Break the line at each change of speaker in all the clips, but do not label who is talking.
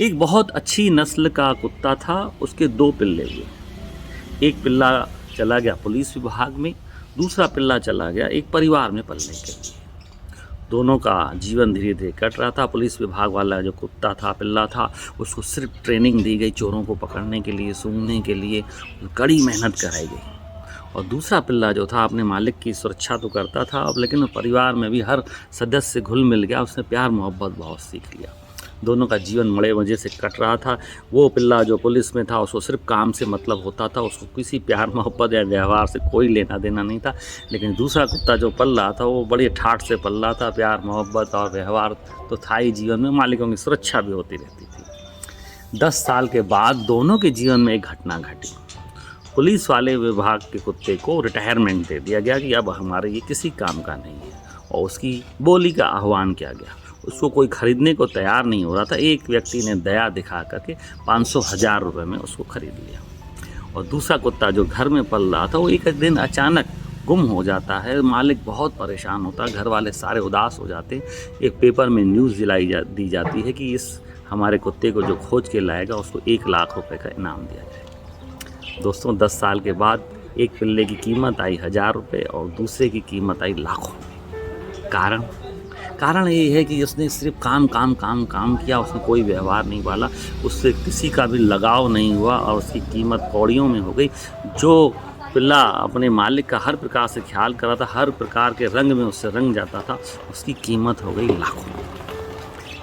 एक बहुत अच्छी नस्ल का कुत्ता था, उसके 2 पिल्ले हुए। एक पिल्ला चला गया पुलिस विभाग में, दूसरा पिल्ला चला गया एक परिवार में पलने के लिए। दोनों का जीवन धीरे-धीरे कट रहा था। पुलिस विभाग वाला जो कुत्ता था, पिल्ला था, उसको सिर्फ़ ट्रेनिंग दी गई चोरों को पकड़ने के लिए, सूंघने के लिए, कड़ी मेहनत कराई गई। और दूसरा पिल्ला जो था अपने मालिक की सुरक्षा तो करता था अब, लेकिन परिवार में भी हर सदस्य घुल मिल गया, उसने प्यार मोहब्बत बहुत सीख लिया। दोनों का जीवन बड़े मज़े से कट रहा था। वो पिल्ला जो पुलिस में था उसको सिर्फ़ काम से मतलब होता था, उसको किसी प्यार मोहब्बत या व्यवहार से कोई लेना देना नहीं था। लेकिन दूसरा कुत्ता जो पल रहा था वो बड़ी ठाठ से पल रहा था, प्यार मोहब्बत और व्यवहार तो था ही जीवन में, मालिकों की सुरक्षा भी होती रहती थी। 10 साल के बाद दोनों के जीवन में एक घटना घटी। पुलिस वाले विभाग के कुत्ते को रिटायरमेंट दे दिया गया कि अब हमारे ये किसी काम का नहीं है, और उसकी बोली का आह्वान किया गया। उसको कोई ख़रीदने को तैयार नहीं हो रहा था। एक व्यक्ति ने दया दिखा करके 500,000 रुपये में उसको ख़रीद लिया। और दूसरा कुत्ता जो घर में पल रहा था वो एक दिन अचानक गुम हो जाता है। मालिक बहुत परेशान होता है, घर वाले सारे उदास हो जाते हैं। एक पेपर में न्यूज़ दी जाती है कि इस हमारे कुत्ते को जो खोज के लाएगा उसको 1 लाख रुपये का इनाम दिया जाएगा। दोस्तों, 10 साल के बाद एक पिल्ले की कीमत आई 1000 रुपये और दूसरे की कीमत आई लाखों में। कारण ये है कि उसने सिर्फ काम काम काम काम किया, उसने कोई व्यवहार नहीं पाला, उससे किसी का भी लगाव नहीं हुआ और उसकी कीमत कौड़ियों में हो गई। जो पिल्ला अपने मालिक का हर प्रकार से ख्याल कर रहा था, हर प्रकार के रंग में उससे रंग जाता था, उसकी कीमत हो गई लाखों में।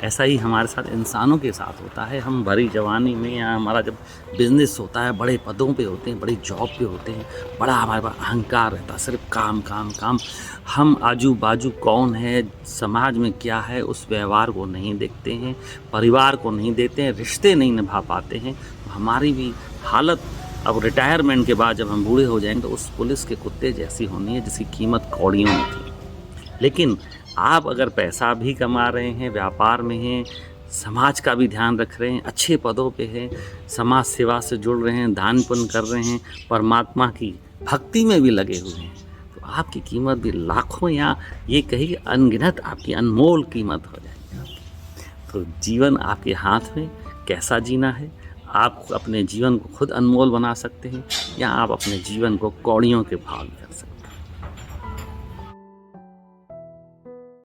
ऐसा ही हमारे साथ इंसानों के साथ होता है। हम भरी जवानी में या हमारा जब बिज़नेस होता है, बड़े पदों पे होते हैं, बड़ी जॉब पे होते हैं, बड़ा हमारे पास अहंकार रहता है, सिर्फ काम काम काम। हम आजू बाजू कौन है, समाज में क्या है, उस व्यवहार को नहीं देखते हैं, परिवार को नहीं देखते हैं, रिश्ते नहीं निभा पाते हैं। तो हमारी भी हालत अब रिटायरमेंट के बाद जब हम बूढ़े हो जाएंगे तो उस पुलिस के कुत्ते जैसी होनी है जिसकी कीमत कौड़ियों में थी। लेकिन आप अगर पैसा भी कमा रहे हैं, व्यापार में हैं, समाज का भी ध्यान रख रहे हैं, अच्छे पदों पे हैं, समाज सेवा से जुड़ रहे हैं, दान पुण्य कर रहे हैं, परमात्मा की भक्ति में भी लगे हुए हैं, तो आपकी कीमत भी लाखों या ये कहिए अनगिनत आपकी अनमोल कीमत हो जाएगी आपकी। तो जीवन आपके हाथ में, कैसा जीना है, आप अपने जीवन को खुद अनमोल बना सकते हैं या आप अपने जीवन को कौड़ियों के भाव में कर सकते हैं।